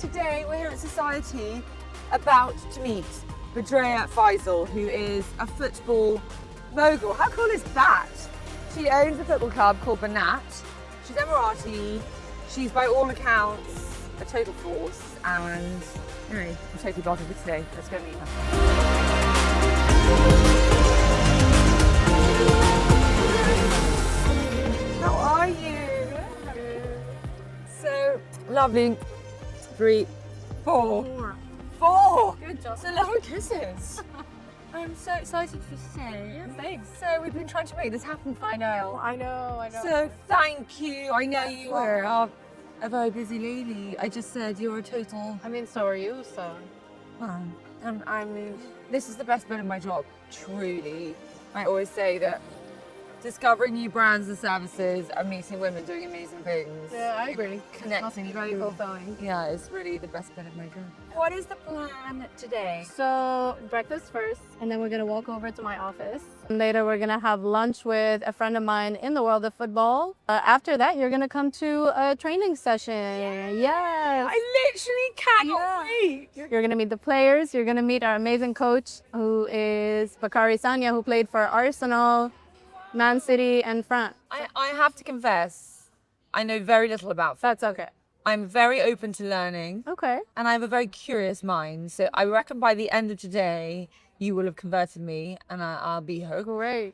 today we're here at Society about to meet Budreya Faisal, who is a football mogul. How cool is that? She owns a football club called Banaat. She's Emirati. She's by all accounts a total force, and anyway, I'm totally bothered with today. Let's go meet her. How are you? So lovely. 3, 4. 4. Good job. So lovely kisses. I'm so excited for today. Thanks. So we've been trying to make this happen for a while. I know. So thank you. I know you were a very busy lady. I just said you're a total. I mean, so are you, so. This is the best bit of my job, truly. I always say that discovering new brands and services and meeting women doing amazing things. Yeah, I agree. Connecting you. Very fulfilling. Yeah, it's really the best bit of my job. What is the plan today? So, breakfast first, and then we're gonna walk over to my office. And later, we're gonna have lunch with a friend of mine in the world of football. After that, you're gonna come to a training session. Yes. I literally cannot wait. You're gonna meet the players. You're gonna meet our amazing coach, who is Bakary Sanya, who played for Arsenal, Man City, and France. I have to confess, I know very little about football. That's okay. I'm very open to learning. Okay. And I have a very curious mind. So I reckon by the end of today, you will have converted me and I'll be hooked. Great.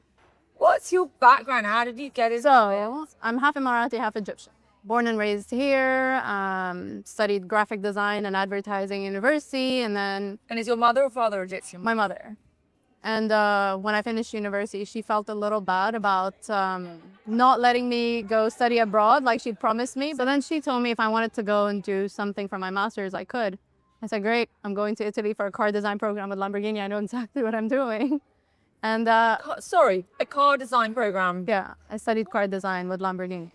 What's your background? How did you get into So, I'm half Emirati, half Egyptian. Born and raised here, studied graphic design and advertising university, and then And is your mother or father Egyptian? my mother. And when I finished university, she felt a little bad about not letting me go study abroad like she'd promised me. So then she told me if I wanted to go and do something for my master's, I could. I said, great, I'm going to Italy for a car design program with Lamborghini. I know exactly what I'm doing. And a car design program. yeah, I studied car design with Lamborghini.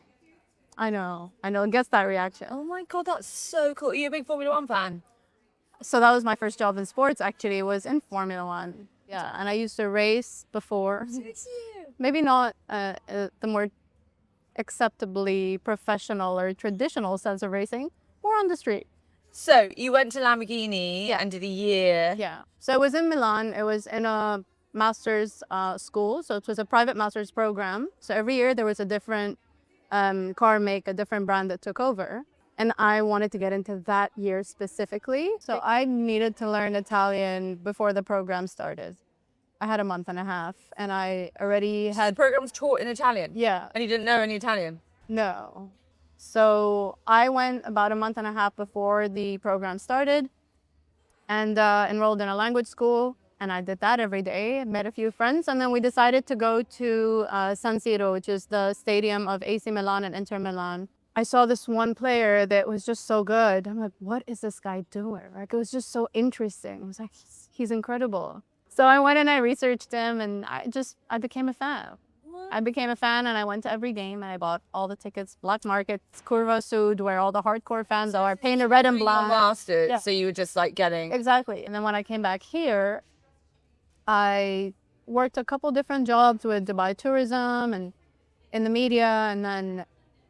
I know, it gets that reaction. Oh my God, that's so cool. Are you a big Formula One fan? So that was my first job in sports, actually, was in Formula One. Yeah, and I used to race before. Maybe not the more acceptably professional or traditional sense of racing, more on the street. So you went to Lamborghini and did a year. Yeah. So it was in Milan. It was in a master's school. So it was a private master's program. So every year there was a different car make, a different brand that took over. And I wanted to get into that year specifically. So I needed to learn Italian before the program started. I had a month and a half and I already had... The program's taught in Italian? Yeah. And you didn't know any Italian? No. So I went about a month and a half before the program started and enrolled in a language school. And I did that every day, met a few friends. And then we decided to go to San Siro, which is the stadium of AC Milan and Inter Milan. I saw this one player that was just so good. I'm like, what is this guy doing? Like, it was just so interesting. I was like, he's incredible. So I went and I researched him and I became a fan. I became a fan and I went to every game and I bought all the tickets, black markets, Curva Sud, where all the hardcore fans are, painted red and black. Mastered, yeah. So you were just like getting... Exactly. And then when I came back here, I worked a couple different jobs with Dubai Tourism and in the media, and then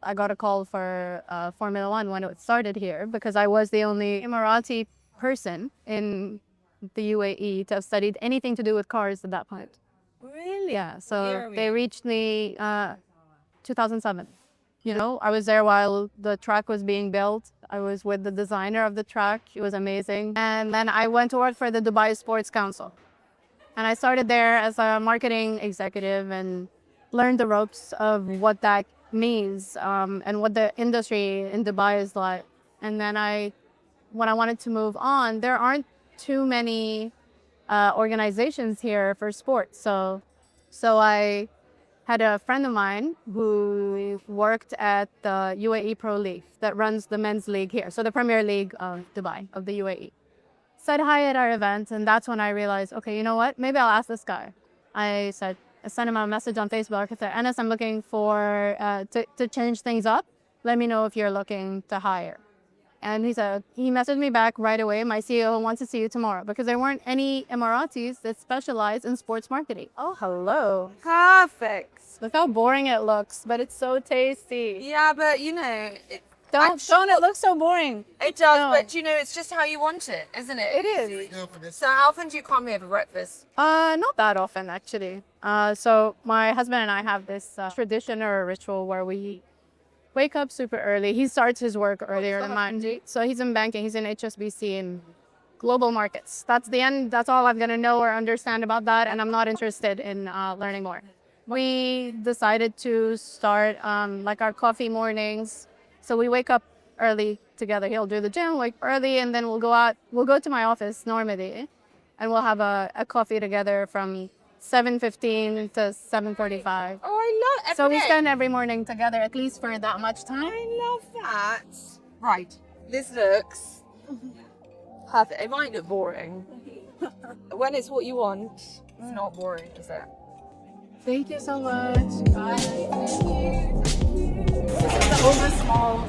I got a call for Formula One when it started here because I was the only Emirati person in the UAE to have studied anything to do with cars at that point. Really? Yeah, so they reached me 2007. You know, I was there while the track was being built. I was with the designer of the track. It was amazing. And then I went to work for the Dubai Sports Council. And I started there as a marketing executive and learned the ropes of what that means and what the industry in Dubai is like. And then when I wanted to move on, there aren't too many organizations here for sports. So I had a friend of mine who worked at the UAE Pro League that runs the men's league here. So the Premier League of Dubai, of the UAE. Said hi at our event, and that's when I realized, okay, you know what? Maybe I'll ask this guy. I sent him a message on Facebook. I said, Anas, I'm looking for to change things up. Let me know if you're looking to hire. And he messaged me back right away. My CEO wants to see you tomorrow because there weren't any Emiratis that specialize in sports marketing. Oh, hello. Perfect. Look how boring it looks, but it's so tasty. Yeah, but you know, Don't it looks so boring. It does, No. but you know, it's just how you want it, isn't it? It is. So how often do you come here for breakfast? Not that often actually. So my husband and I have this tradition or a ritual where we wake up super early. He starts his work earlier than mine. So he's in banking. He's in HSBC in global markets. That's the end. That's all I'm gonna know or understand about that, and I'm not interested in learning more. We decided to start like our coffee mornings. So we wake up early together. He'll do the gym, wake early, and then we'll go out. We'll go to my office normally, and we'll have a coffee together from 7:15 to 7:45. Oh, I love it. So we spend every morning together, at least for that much time. I love that. Right, this looks perfect. It might look boring. When it's what you want, it's not boring, is it? Thank you so much. Bye. This is the oldest mall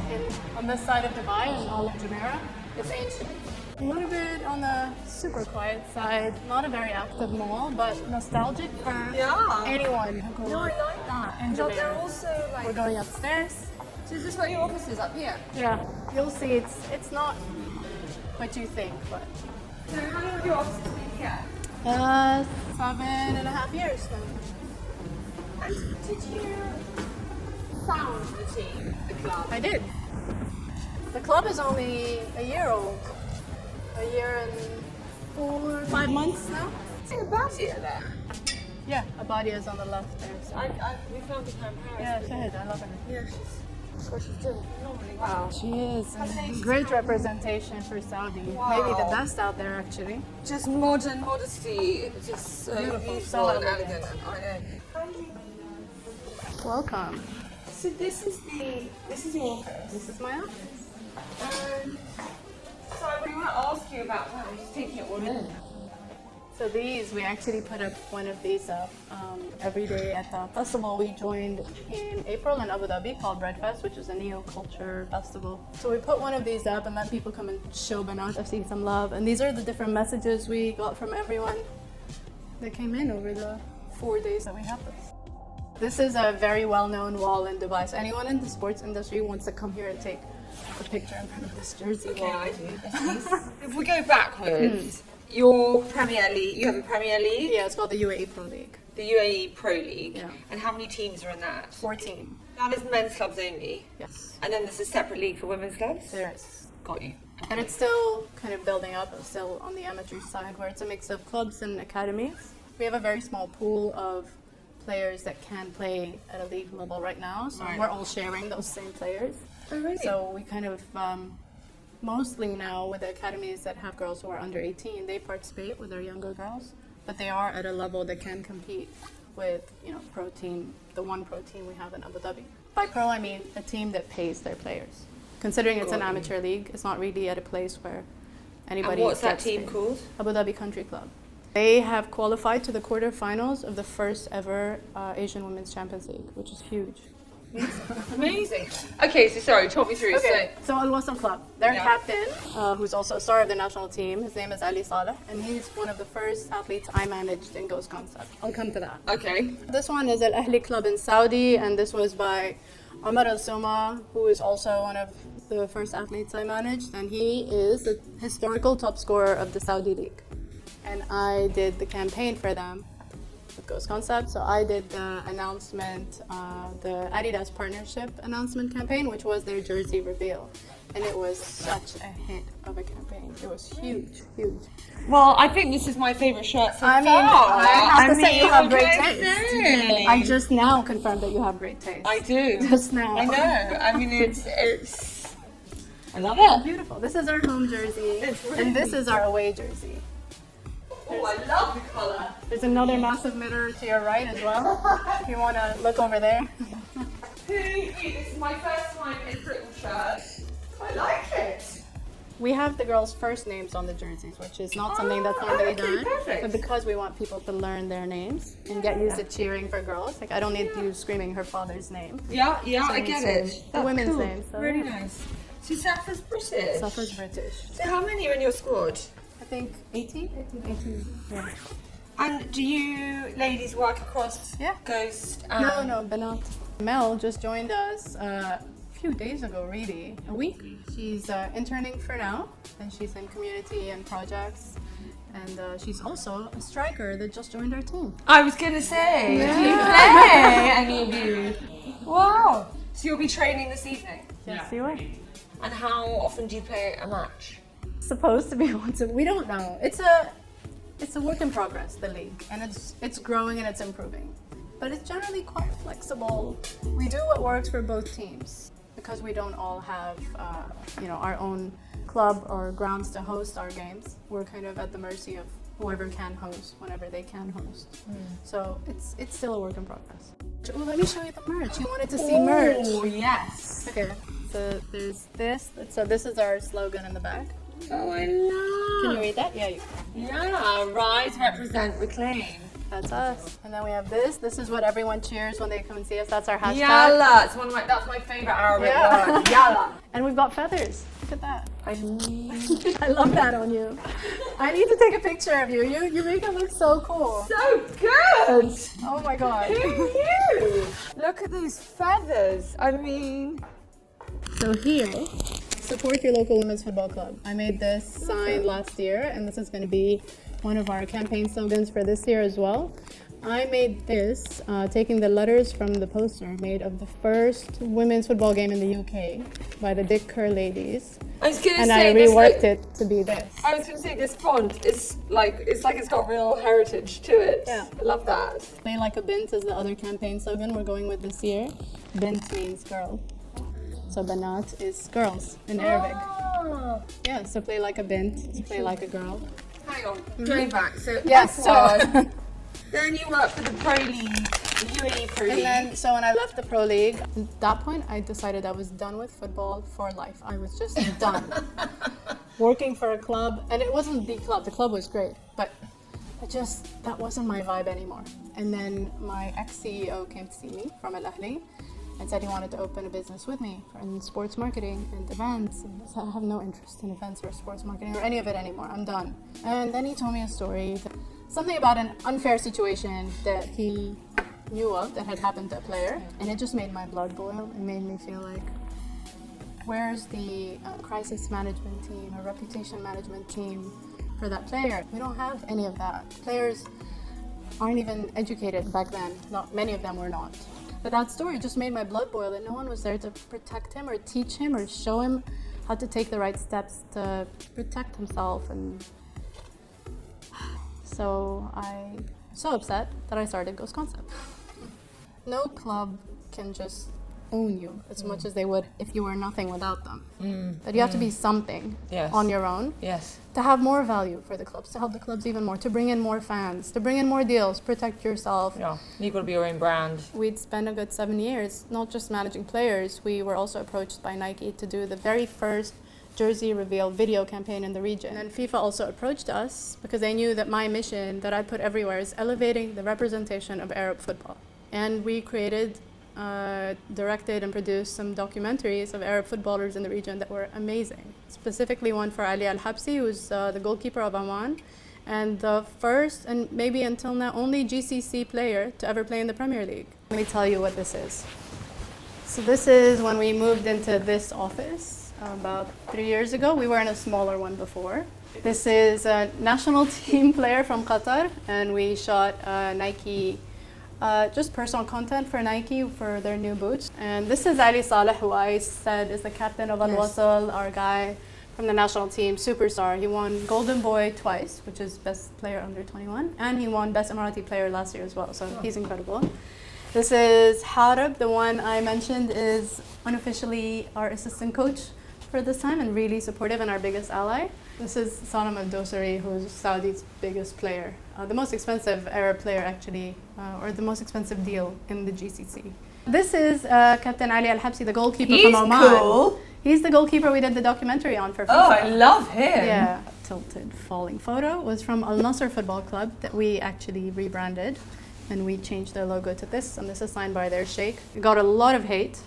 on this side of Dubai in all of Jumeirah. It's ancient. A little bit on the super quiet side. Not a very active mall, but nostalgic for anyone who grew up like that. in They're Jumeirah. also like. We're going upstairs. So is this where your office is, up here? Yeah, you'll see it's not what you think, but So how long have your office been here? 7.5 years now. And did you found the team, the club? I did. The club is only a year old. A year and 4 or 5 months now. See a Badia there. Yeah, Abadia is on the left there. So. We found her in Paris. Yeah, Shahid, I love her. Yeah, she's doing phenomenally well. She is. Great representation for Saudi. Maybe the best out there, actually. Just modern modesty, just so beautiful so and elegant. elegant. I know. Welcome. So this is your office. This is my office. So I really want to ask you about that. I'm just taking it all in. So we actually put up one of these up every day at the festival we joined in April in Abu Dhabi called Bread Fest, which is a neo-culture festival. So we put one of these up and let people come and show Banaat FC some love. And these are the different messages we got from everyone that came in over the 4 days that we have this. This is a very well-known wall in Dubai. So anyone in the sports industry wants to come here and take a picture in front of this jersey wall. I do. If we go backwards, your Premier League, you have a Premier League? Yeah, it's called the UAE Pro League. The UAE Pro League. Yeah. And how many teams are in that? 14. That is men's clubs only? Yes. And then there's a separate league for women's clubs? There is. Got you. And it's still kind of building up. It's still on the amateur side where it's a mix of clubs and academies. We have a very small pool of players that can play at a league level right now. So we're all sharing those same players. Oh, really? So we kind of, mostly now with the academies that have girls who are under 18, they participate with their younger girls, but they are at a level that can compete with, pro team, the one pro team we have in Abu Dhabi. By pro, I mean a team that pays their players. Considering it's an amateur league, it's not really at a place where anybody And what's that gets team paid. called? Abu Dhabi Country Club. They have qualified to the quarterfinals of the first ever Asian Women's Champions League, which is huge. Amazing. Okay, so sorry, talk me through. Okay, so Al Wasl Club, their Yeah. captain, who's also a star of the national team, his name is Ali Saleh, and he's one of the first athletes I managed in Ghost Concept. I'll come to that. Okay. This one is Al Ahli Club in Saudi, and this was by Omar Al Soma, who is also one of the first athletes I managed, and he is the historical top scorer of the Saudi League. And I did the campaign for them with Ghost Concept. So I did the announcement, the Adidas partnership announcement campaign, which was their jersey reveal. And it was such a hit of a campaign. It was huge, huge. Well, I think this is my favourite shirt so I mean, far. I have to say you have great okay. taste. I just now confirmed that you have great taste. I do. Just now. I know. I mean, it's. I love it. Beautiful. This is our home jersey, really and this is our away jersey. Oh, I love the colour. There's another massive mirror to your right as well. If you want to look over there. This is my first time in football shirt. I like it. We have the girls' first names on the jerseys, which is not something that's normally okay, done. perfect. But because we want people to learn their names and get used to cheering for girls, like I don't need you screaming her father's name. Yeah, I need get to- it. the women's name. So Really yeah. nice. So Safa's British. Safa's British. So how many are in your squad? I think 18? 18. Yeah. And do you ladies work across Yeah. Ghost? No, Banaat. Mel just joined us a few days ago, really, a week. She's interning for now, and she's in community and projects. And she's also a striker that just joined our team. I was going to say, do you play, any of you? Wow. So you'll be training this evening? Yes, you are. And how often do you play a match? Supposed to be once a we don't know. It's a work in progress, the league, and it's growing and it's improving. But it's generally quite flexible. We do what works for both teams because we don't all have our own club or grounds to host our games. We're kind of at the mercy of whoever can host whenever they can host. So it's still a work in progress. Well, let me show you the merch. You wanted to see merch. Oh, yes. Okay. So there's this. So this is our slogan in the back. Oh, I love. Can you read that? Yeah, you can. Yeah, rise, represent, reclaim. That's us. And then we have this. This is what everyone cheers when they come and see us. That's our hashtag. Yalla. That's my favorite Arabic word. Yalla. And we've got feathers. Look at that. I love that on you. I need to take a picture of you. You make it look so cool. So good. Oh my god. Who knew? Look at these feathers. I mean. So here, support your local women's football club. I made this sign last year, and this is going to be one of our campaign slogans for this year as well. I made this, taking the letters from the poster made of the first women's football game in the UK by the Dick Kerr ladies. I was gonna and say I reworked it to be this. I was gonna say this font is like it's got real heritage to it. Yeah. I love that. Play like a bint is the other campaign slogan we're going with this year. Bint means girl. So Banaat is girls in Arabic. Oh. Yeah, so play like a bint is play like a girl. Hang on, going back. So Yes, F1, then you work for the Pro League, the UAE Pro League. And then, so when I left the Pro League, at that point I decided I was done with football for life. I was just done. Working for a club, and it wasn't the club was great, but that wasn't my vibe anymore. And then my ex-CEO came to see me from Al Ahly and said he wanted to open a business with me in sports marketing and events. And I have no interest in events or sports marketing or any of it anymore. I'm done. And then he told me a story, something about an unfair situation that he knew of that had happened to a player, and it just made my blood boil. It made me feel like, where's the crisis management team or reputation management team for that player? We don't have any of that. Players aren't even educated back then. Not many of them were not. But that story just made my blood boil, and no one was there to protect him or teach him or show him how to take the right steps to protect himself. And so I'm so upset that I started Ghost Concept. No club can just own you as much as they would if you were nothing without them. But you have to be something on your own to have more value for the clubs, to help the clubs even more, to bring in more fans, to bring in more deals, protect yourself. Yeah, you've got to be your own brand. We'd spent a good 7 years not just managing players. We were also approached by Nike to do the very first jersey reveal video campaign in the region. And FIFA also approached us because they knew that my mission that I put everywhere is elevating the representation of Arab football. And we created, directed and produced some documentaries of Arab footballers in the region that were amazing. Specifically one for Ali Al-Habsi, who's the goalkeeper of Oman, and the first and maybe until now only GCC player to ever play in the Premier League. Let me tell you what this is. So this is when we moved into this office about 3 years ago. We were in a smaller one before. This is a national team player from Qatar, and we shot Nike just personal content for Nike for their new boots. And this is Ali Saleh, who I said is the captain of Al-Wasl, our guy from the national team, superstar. He won Golden Boy twice, which is best player under 21, and he won best Emirati player last year as well, so he's incredible. This is Harab, the one I mentioned is unofficially our assistant coach for this time and really supportive and our biggest ally. This is Sanam Al-Dosari, who's Saudi's biggest player. The most expensive Arab player actually, or the most expensive deal in the GCC. This is Captain Ali Al-Habsi, the goalkeeper from Oman. He's cool. He's the goalkeeper we did the documentary on for FIFA. Oh, I love him. Yeah. Tilted falling photo was from Al Nasser Football Club that we actually rebranded, and we changed their logo to this, and this is signed by their sheikh. We got a lot of hate.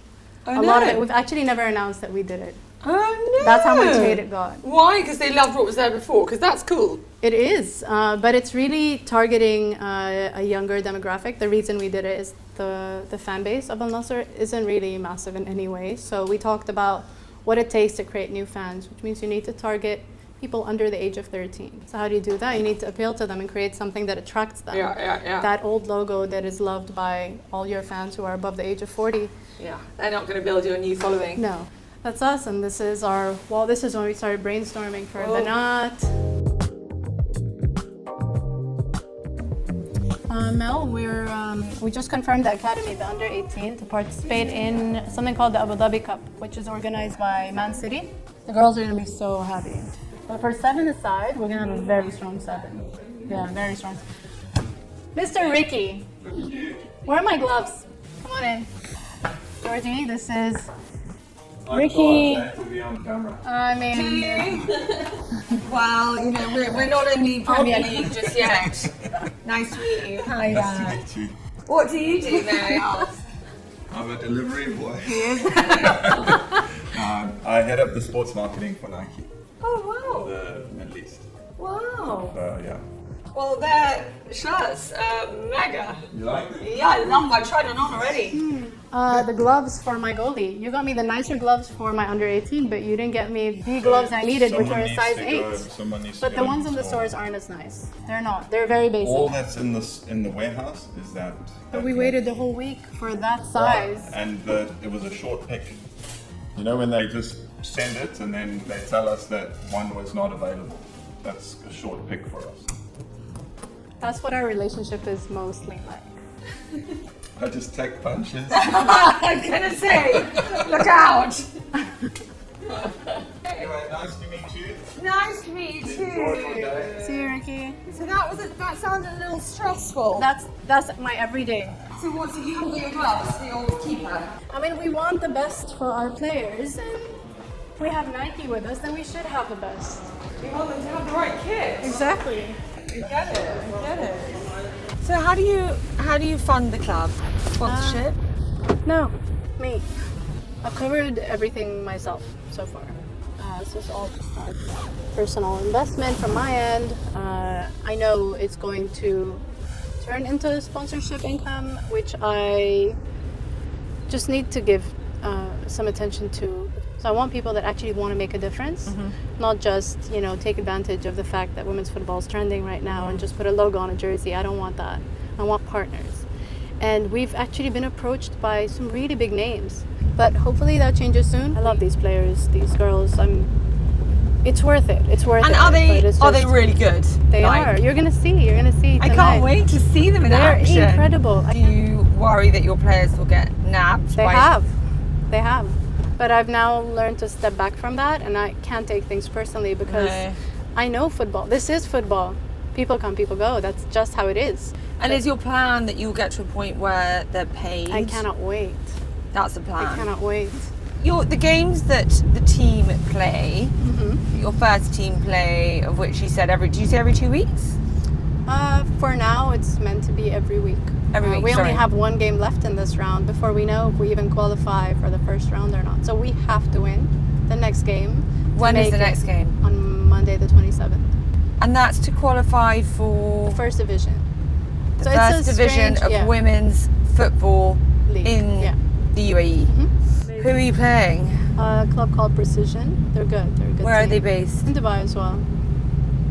A lot of it. We've actually never announced that we did it. Oh no! That's how much hate it got. Why? Because they loved what was there before. Because that's cool. It is, but it's really targeting a younger demographic. The reason we did it is the fan base of Al Nassr isn't really massive in any way. So we talked about what it takes to create new fans, which means you need to target people under the age of 13. So how do you do that? You need to appeal to them and create something that attracts them. Yeah. That old logo that is loved by all your fans who are above the age of 40. Yeah, they're not going to build you a new following. No, that's us, and this is our, well, this is when we started brainstorming for Banaat. Mel, we just confirmed the academy, the under 18, to participate in something called the Abu Dhabi Cup, which is organized by Man City. The girls are going to be so happy. But for 7 aside, we're going to have a very strong 7. Yeah, very strong. Mr. Ricky, where are my gloves? Come on in. Georgie, this is Ricky. I mean, Well, you know, we're not in the Premier League just yet. Nice to meet you. Hi, Nice to meet you. What do you do, may I ask? I'm a delivery boy. I head up the sports marketing for Nike, Oh, the Middle East. wow. Yeah. Well, their shirts, mega. You like it? Yeah, I love them. I've tried them on already. the gloves for my goalie. You got me the nicer gloves for my under 18, but you didn't get me the gloves I needed, which were a size 8. But the ones in the stores aren't as nice. They're not. They're very basic. All that's in the warehouse is that. But we waited the whole week for that size. And it was a short pick. You know when they just send it and then they tell us that one was not available. That's a short pick for us. That's what our relationship is mostly like. I just take punches. I'm gonna say, look out. Anyway, nice to meet you. Nice to meet you Enjoy your too. day. See you, Ricky. So that sounded a little stressful. That's my everyday. So what? So you haven't got your gloves for your keeper? I mean, we want the best for our players, and if we have Nike with us, then we should have the best. You want them to have the right kit. Exactly. I get it. So how do you fund the club? Sponsorship? No, me. I've covered everything myself so far. This is all just personal investment from my end. I know it's going to turn into sponsorship income, which I just need to give some attention to. So I want people that actually want to make a difference, not just, take advantage of the fact that women's football is trending right now and just put a logo on a jersey. I don't want that. I want partners. And we've actually been approached by some really big names, but hopefully that changes soon. I love these players, these girls. It's worth it. It's worth it. And are they really good? They are. You're gonna see. Tonight. I can't wait to see them in action. They're incredible. Do you worry that your players will get nabbed? They have. But I've now learned to step back from that, and I can't take things personally because I know football. This is football. People come, people go. That's just how it is. And is your plan that you'll get to a point where they're paid? I cannot wait. That's the plan. I cannot wait. The games that the team play, your first team play, of which you said every 2 weeks? For now, it's meant to be every week. Every week, we only have one game left in this round before we know if we even qualify for the first round or not. So we have to win the next game. When is the next game? On Monday the 27th. And that's to qualify for the first division. The first division of women's football league in the UAE. Who are you playing? A club called Precision. They're good. They're a good. Where are they based? In Dubai as well.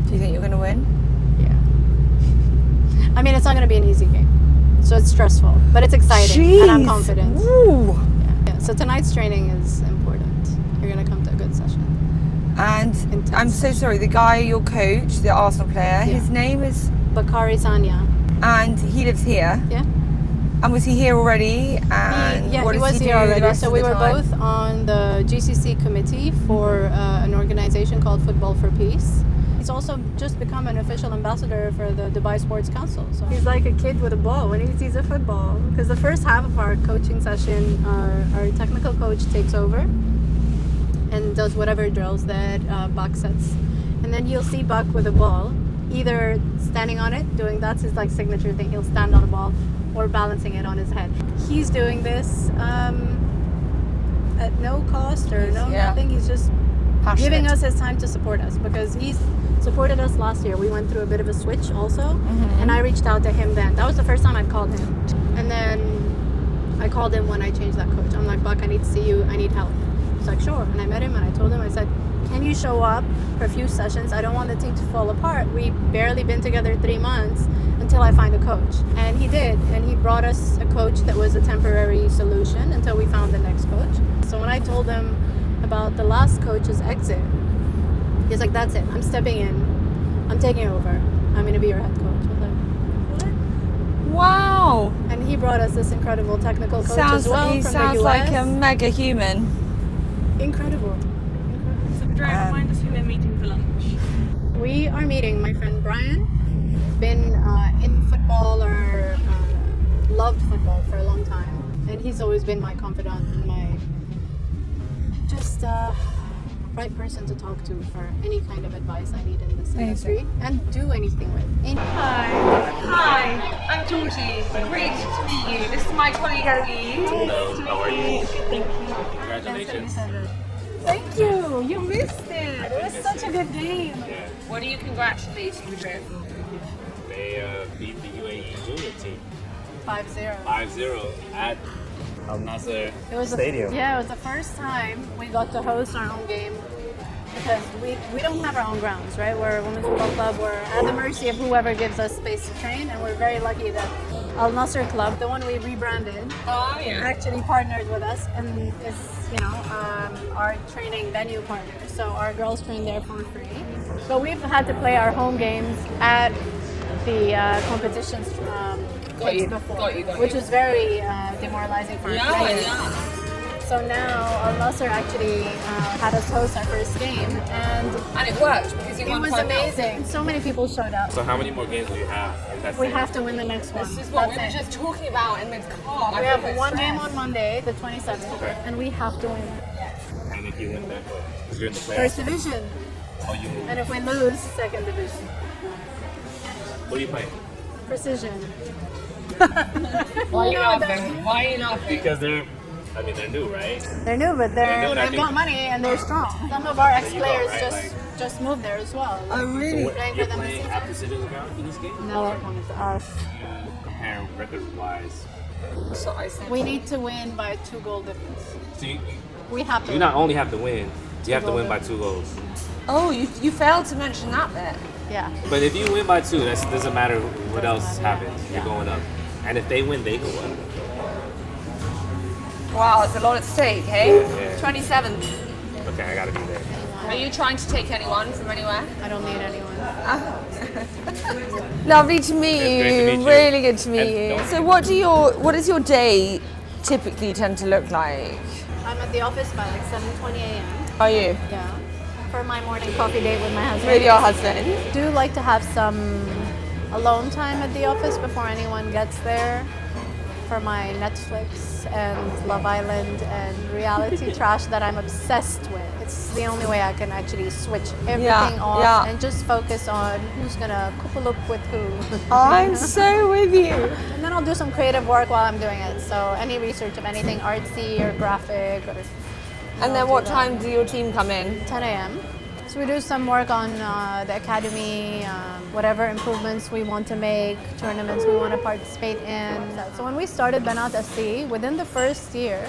Do you think you're going to win? Yeah. I mean, it's not going to be an easy game. So it's stressful, but it's exciting, and I'm confident. Ooh. Yeah. So tonight's training is important. You're going to come to a good session. And I'm so sorry, the guy, your coach, the Arsenal player, his name is? Bakari Sanya. And he lives here? Yeah. And was he here already? And he was here already. So we were both on the GCC committee for an organization called Football for Peace. He's also just become an official ambassador for the Dubai Sports Council. So he's like a kid with a ball when he sees a football. Because the first half of our coaching session, our technical coach takes over and does whatever drills that Buck sets. And then you'll see Buck with a ball, either standing on it, that's his signature thing. He'll stand on a ball or balancing it on his head. He's doing this at no cost or nothing. He's just Passionate. giving us his time to support us, because he's supported us last year. We went through a bit of a switch also, and I reached out to him then. That was the first time I'd called him. And then I called him when I changed that coach. I'm like, Buck, I need to see you. I need help. He's like, sure. And I met him and I told him, I said, can you show up for a few sessions? I don't want the team to fall apart. We've barely been together 3 months until I find a coach. And he did. And he brought us a coach that was a temporary solution until we found the next coach. So when I told him about the last coach's exit, he's like, that's it. I'm stepping in. I'm taking over. I'm going to be your head coach. I was like, what? Wow. And he brought us this incredible technical coach as well He from sounds the US. like a mega human. Incredible. So Budreya, remind us who we're meeting for lunch. We are meeting my friend Brian. Been in football or loved football for a long time. And he's always been my confidant and my just right person to talk to for any kind of advice I need in this industry and do anything with. Hi, I'm Georgie. Great to meet you. This is my colleague Ellie. Hello, how are you? Thank you. Congratulations. Thank you. You missed it. It was such a good game. What are you congratulating Budreya for? They beat the UAE junior team 5-0. 5-0 at Al Nasser It was Stadium. it was the first time we got to host our own game, because we don't have our own grounds, right? We're a women's football club. We're at the mercy of whoever gives us space to train, and we're very lucky that Al Nasser Club, the one we rebranded, actually partnered with us and is our training venue partner. So our girls train there for free. But we've had to play our home games at the competitions before, which is very demoralizing for our players. So now Al Nasser actually had us host our first game, and it worked because you it won was 5-0. amazing. So many people showed up. So how many more games do you have? We have to win the next one. This is what we were That's it. just talking about in the car. We have one game on Monday, the 27th, and we have to win it. And if you win that, because you're in the First playoffs. division, Oh, you win. and if we lose, second division. Who are you playing? Precision. Why are you laughing? Why are you laughing? Because they're new, right? They're new, but They're new, and I they've think- got money and they're strong. Some of our There you go, ex-players right? just moved there as well. Oh, really? What, Playing you're for them playing this at Precision's account for this game? No, it comes to us. You compare record-wise. So I said. We need to win by 2 goal difference. So We have to. you not only have to win, you have to win by 2 goals. Oh, you failed to mention that bit. Yeah. But if you win by 2, that doesn't matter what else Doesn't matter. happens. Yeah. You're going up. And if they win, they go up. Wow, it's a lot at stake, hey? Yeah. 27th. Okay, I gotta be there. Are you trying to take anyone from anywhere? I don't need anyone. Lovely to meet It's you. great to meet you. Really good to meet And you. don't- So what does your day typically tend to look like? I'm at the office by like 7:20 a.m. Are you? Yeah. For my morning coffee date with my husband. With your husband? Do like to have some alone time at the office before anyone gets there, for my Netflix and Love Island and reality trash that I'm obsessed with. It's the only way I can actually switch everything off and just focus on who's gonna couple up with who. I'm so with you. And then I'll do some creative work while I'm doing it. So any research of anything artsy or graphic or. And then what time do your team come in? 10 a.m. So we do some work on the academy, whatever improvements we want to make, tournaments we want to participate in. So when we started Banaat FC, within the first year,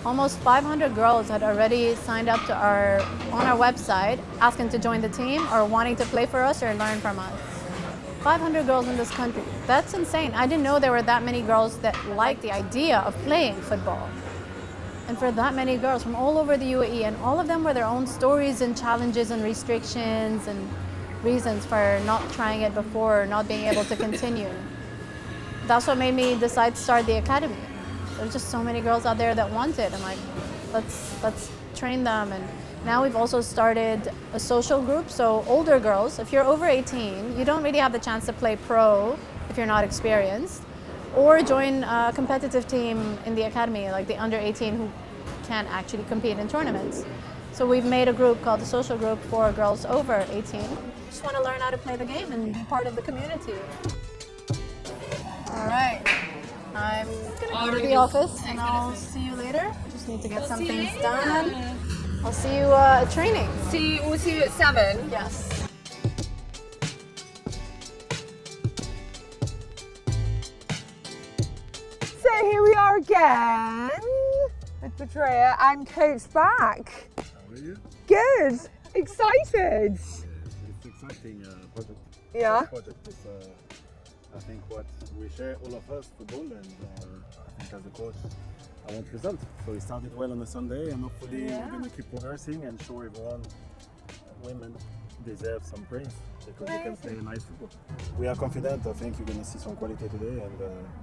almost 500 girls had already signed up to on our website, asking to join the team or wanting to play for us or learn from us. 500 girls in this country. That's insane. I didn't know there were that many girls that liked the idea of playing football. And for that many girls from all over the UAE, and all of them were their own stories and challenges and restrictions and reasons for not trying it before or not being able to continue. That's what made me decide to start the academy. There's just so many girls out there that want it. I'm like, let's train them. And now we've also started a social group. So older girls, if you're over 18, you don't really have the chance to play pro if you're not experienced, or join a competitive team in the academy, like the under 18 who can actually compete in tournaments. So we've made a group called the social group for girls over 18. Just want to learn how to play the game and be part of the community. All right, I'm gonna go to the office and I'll see you later. Just Need to get some things done. I'll see you at training. We'll see you at 7. Yes. So here we are again with Budreya and Coach back. How are you? Good. Excited. It's exciting project. Yeah. Project. It's, I think what we share, all of us, football, and I think as a coach, I want results. So we started well on a Sunday, and hopefully we're going to keep progressing and show everyone women deserve some praise because they can play nice football. We are confident. I think you're going to see some quality today, and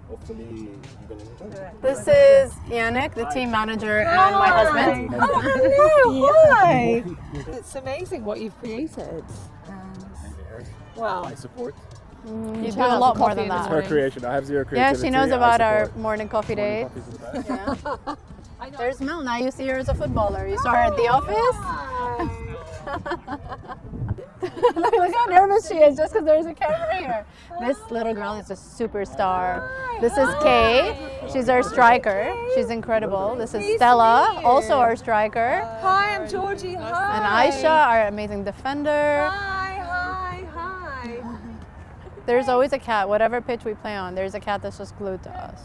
hopefully you're going to enjoy it. This is Yannick, the team manager, and my husband. Oh, hi. It's amazing what you've created. Wow. I support. You do a lot more than that. It's her creation. I have zero Yeah, creativity. she knows I about our support. morning coffee date. Morning coffees is the best. Yeah. There's Mel. Now you see her as a footballer. You saw her at the office. Look how nervous she is just because there's a camera here. This little girl is a superstar. This is Kay. She's our striker. She's incredible. This is Stella, also our striker. Hi, I'm Georgie. Hi. And Aisha, our amazing defender. Hi, hi, hi. There's always a cat. Whatever pitch we play on, there's a cat that's just glued to us.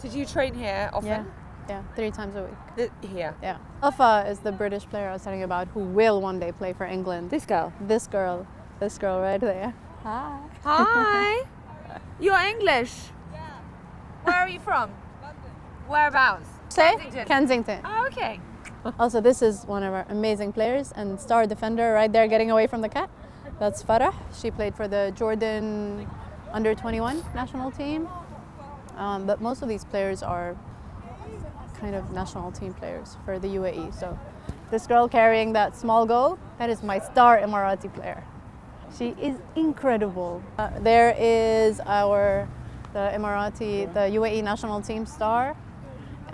So do you train here often? Yeah, 3 times a week. Here. Yeah. Alpha is the British player I was telling you about who will one day play for England. This girl. This girl right there. Hi. Hi. You're English? Yeah. Where are you from? London. Whereabouts? Say? Kensington. Kensington. Oh, okay. Also, this is one of our amazing players and star defender right there getting away from the cat. That's Farah. She played for the Jordan under-21 national team. But most of these players are kind of national team players for the UAE. So this girl carrying that small goal, that is my star Emirati player. She is incredible. There is the UAE national team star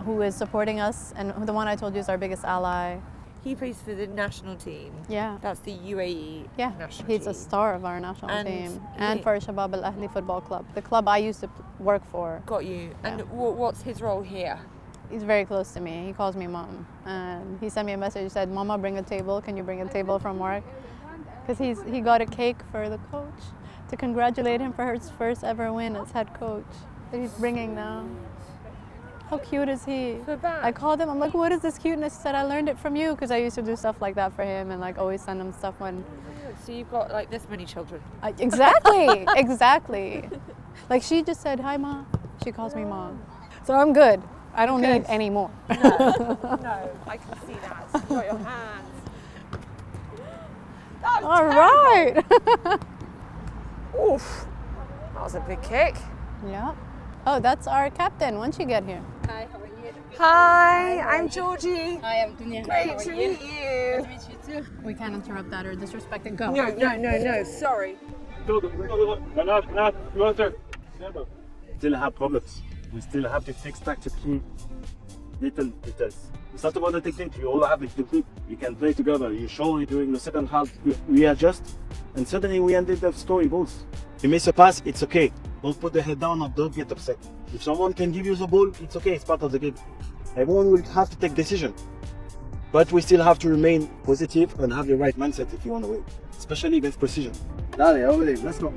who is supporting us, and the one I told you is our biggest ally. He plays for the national team. Yeah. That's the UAE Yeah, national he's team. a star of our national And team. he- And for Shabab Al Ahli Football Club, the club I used to work for. Got you. And what's his role here? He's very close to me. He calls me mom. And he sent me a message. He said, Mama, bring a table. Can you bring a table from work? Because he got a cake for the coach to congratulate him for his first ever win as head coach that he's bringing now. How cute is he? For that? I called him. I'm like, what is this cuteness? He said, I learned it from you because I used to do stuff like that for him and like always send him stuff when. So you've got like this many children. Exactly, exactly. Like she just said, hi, Mom. She calls me Mom. So I'm good. I don't need any more. No, I can see that. You've got your hands. That was All terrible. right. Oof. That was a big kick. Yeah. Oh, that's our captain. Once you get here. Hi, how are you? Hi, I'm Georgie. Hi, I'm Dunya. Great to meet you. Nice to meet you too. We can't interrupt that or disrespect and go. No, sorry. Still have problems. We still have to fix tactically little details. It's not about the technique. You all have the technique. You can play together. You show it during the second half. We adjust, and suddenly we ended up scoring goals. You miss a pass, it's okay. Don't put the head down or don't get upset. If someone can give you the ball, it's okay. It's part of the game. Everyone will have to take decision, but we still have to remain positive and have the right mindset if you want to win, especially against precision. Dale, let's go.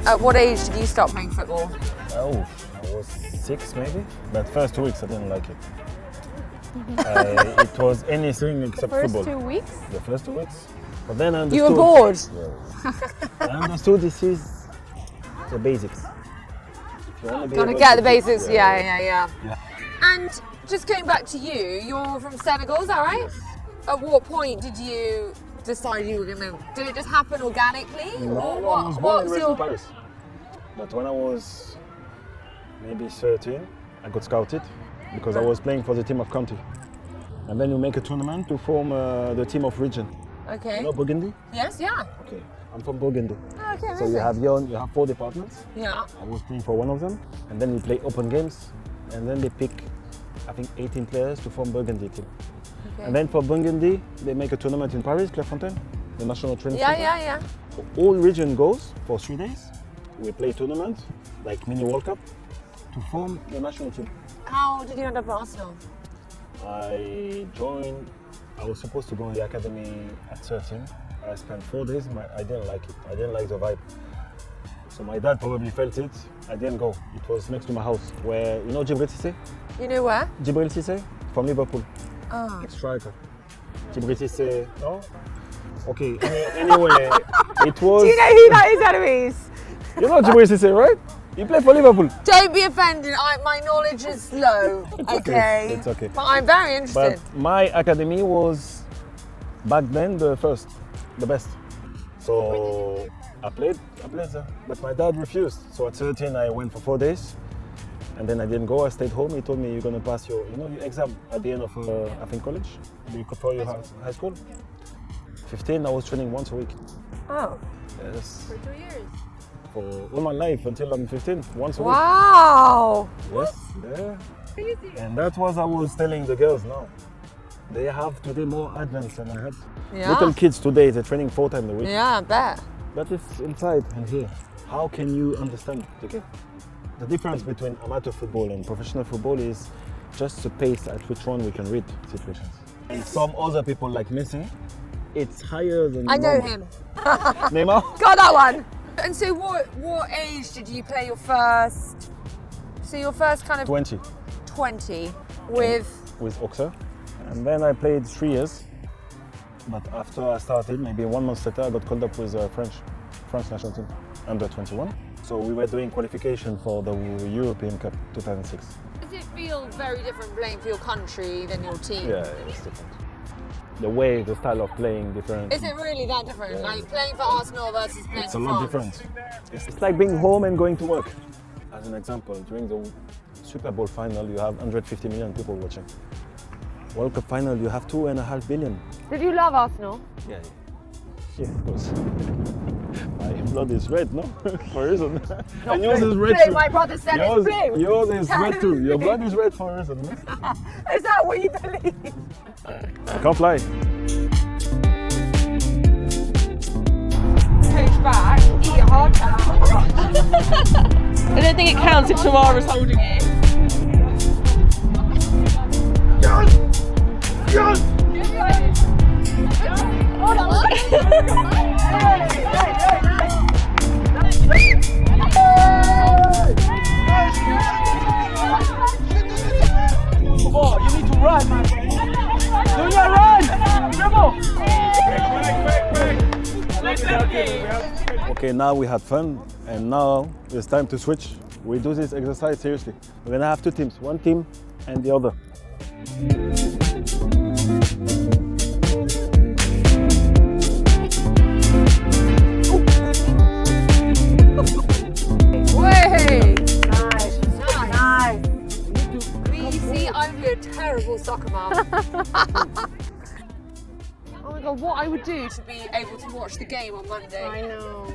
At what age did you start playing football? Oh, I was 6 maybe, but first 2 weeks I didn't like it. It was anything except First football. 2 weeks? The first 2 weeks. But then I understood. You were bored? I understood this is the basics. If you wanna be Gotta able get to the keep- basics, yeah. Yeah. And just going back to you, you're from Senegal, is that right? At what point did you decide you were gonna, did it just happen organically? No, Or I was born and what's raised in Paris. But when I was maybe 13, I got scouted because I was playing for the team of county. And then you make a tournament to form the team of region. Okay. You know Burgundy? Yes, yeah. Okay, I'm from Burgundy. Okay, So you have 4 departments. Yeah. I was playing for one of them, and then we play open games, and then they pick, I think, 18 players to form Burgundy team. And then for Burgundy, they make a tournament in Paris, Clairefontaine, the national training Yeah, center. yeah, yeah. All region goes for 3 days. We play tournament, like mini World Cup, to form the national team. How did you end up at Arsenal? I was supposed to go in the academy at 13. I spent 4 days, I didn't like it. I didn't like the vibe. So my dad probably felt it. I didn't go. It was next to my house, where, you know Djibril Cissé? You know where? Djibril Cissé from Liverpool. Oh. Striker. Djibril Cissé, no? Okay, anyway, it was... Do you know who that is, Eloise? You know Djibril Cissé, right? He played for Liverpool. Don't be offended, my knowledge is low, okay? It's okay. But I'm very interested. But my academy was, back then, the best. So I played there. But my dad refused. So at 13, I went for 4 days. And then I didn't go, I stayed home. He told me you're gonna pass your exam at the end of, I think, college, before your high school. 15, I was training once a week. Oh. Yes. For 2 years. For all my life until I'm 15, once a week. Wow. Yes, yeah. And that's what I was telling the girls now. They have today more advanced than I had. Yeah. Little kids today, they're training 4 times a week. Yeah, I bet. But it's inside and here. How can you understand the game? The difference between amateur football and professional football is just the pace at which one we can read situations. And some other people like Messi, it's higher than I know normal. him. Neymar? Got that one. And so what age did you play your first kind of 20 20 with Auxerre. And then I played 3 years. But after I started, maybe 1 month later, I got called up with French national team, under 21. So we were doing qualification for the European Cup 2006. Does it feel very different playing for your country than your team? Yeah, it's different. The style of playing different. Is it really that different? Yeah. Like playing for Arsenal versus playing It's for a lot France? different. It's like being home and going to work. As an example, during the Super Bowl final, you have 150 million people watching. World Cup final, you have 2.5 billion. Did you love Arsenal? Yeah, of course. My blood is red, no? For a reason. And yours is red too. My brother said it's blue. Yours is red too. Your blood is red for a reason. No? Is that what you believe? I can't lie. Coach back, eat a hard cat. I don't think it counts if Tamara's holding it. Hold on. Come on, you need to run, my friend. Do your run! Dribble! Okay, now we had fun, and now it's time to switch. We do this exercise seriously. We're gonna have 2 teams, one team and the other. Nice. You see, I'm a terrible soccer mom. Oh my god, what I would do to be able to watch the game on Monday. I know.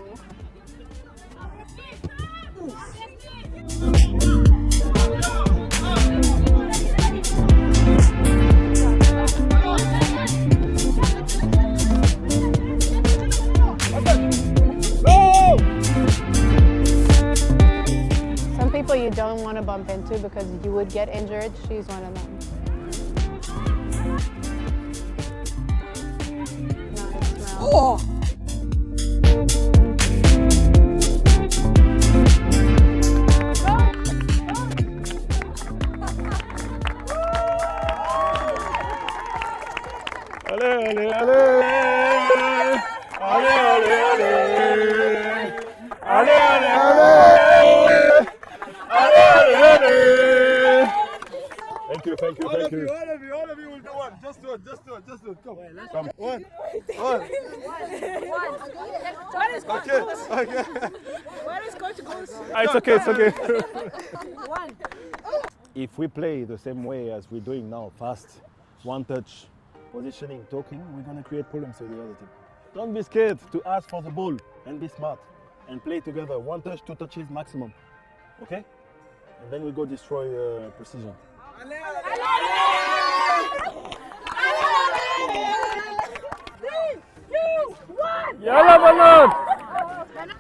Some people you don't want to bump into because you would get injured. She's one of them. Nice smell. Oh! Allez, allez, allez! Allez, allez, allez! Allez, allez, allez! Allez, allez, allez! Thank you. All of you will do one. Just do it. Come. One. Where is Coach Goose? Okay. Where is Coach Goose? It's okay. If we play the same way as we're doing now, fast, one touch, positioning, talking, we're gonna create problems with the other team. Don't be scared to ask for the ball and be smart and play together. 1 touch, 2 touches maximum. Okay? And then we go destroy precision. Allez! Yalla Banaat!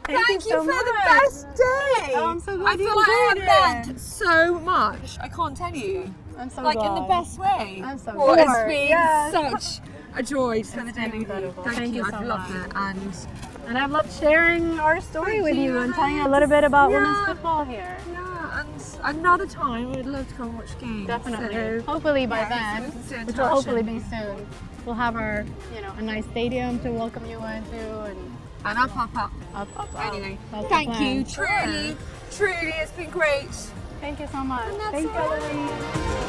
Thank you for the best day. Oh, I'm so glad I you feel like I enjoyed have learned so much. I can't tell you. I'm so Like glad. in the best way. I'm so Well, glad. it's been Yes. such a joy to spend the day with you. incredible. Thank you. so I've loved much. it. And And I've loved sharing our story Thank with you, you and and telling you I a little bit about yeah. women's football here. yeah, and another time I'd love to come and watch games. Definitely. So, Hopefully by yeah, then, we can stay in which will touch hopefully and- be soon, we'll have our, a nice stadium to welcome you into and up. up. Anyway, That's the thank you. plan. Truly, it's been great. Thank you so much. And that's Thank you, all. Lily.